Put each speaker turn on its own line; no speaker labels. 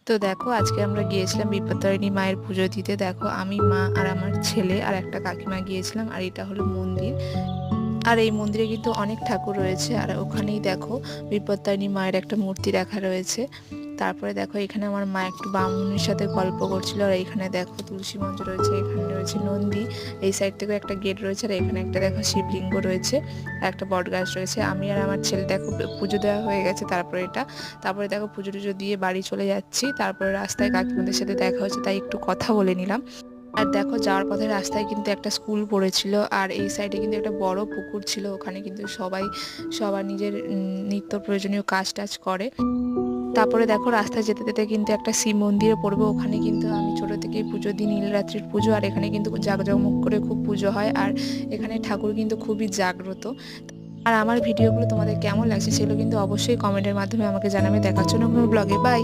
তো দেখো আজকে আমরা গিয়েছিলাম বিপত্তারিণী মায়ের পুজো দিতে। দেখো আমি, মা আর আমার ছেলে আর একটা কাকিমা গিয়েছিলাম। আর এটা হলো মন্দির। আর এই মন্দিরে কিন্তু অনেক ঠাকুর রয়েছে। আর ওখানেই দেখো বিপত্তারিণী মায়ের একটা মূর্তি রাখা রয়েছে। তারপরে দেখো এখানে আমার মা একটু ব্রাহ্মণের সাথে গল্প করছিল। আর এখানে দেখো তুলসী মঞ্চ রয়েছে, এখানে রয়েছে নন্দী, এই সাইড থেকে একটা গেট রয়েছে। আর এখানে একটা দেখো শিবলিঙ্গ রয়েছে আর একটা বট গাছ রয়েছে। আমি আর আমার ছেলে দেখো পুজো দেওয়া হয়ে গেছে। তারপরে দেখো পুজো টুজো দিয়ে বাড়ি চলে যাচ্ছি। তারপরে রাস্তায় কাকিমাদের সাথে দেখা হচ্ছে, তাই একটু কথা বলে নিলাম। আর দেখো যাওয়ার পথে রাস্তায় কিন্তু একটা স্কুল পড়েছিল। আর এই সাইডে কিন্তু একটা বড় পুকুর ছিল, ওখানে কিন্তু সবাই সবার নিজের নিত্য প্রয়োজনীয় কাজ টাজ করে। তারপরে দেখো রাস্তায় যেতে যেতে কিন্তু একটা শিব মন্দিরে পড়বে, ওখানে কিন্তু আমি ছোট থেকেই পুজো দিই, নীলরাত্রির পুজো। আর এখানে কিন্তু জাঁকজমক করে খুব পুজো হয়। আর এখানে ঠাকুর কিন্তু খুবই জাগ্রত। আর আমার ভিডিওগুলো তোমাদের কেমন লাগছে সেগুলো কিন্তু অবশ্যই কমেন্টের মাধ্যমে আমাকে জানাবে। দেখার জন্য কোনো ব্লগে বাই।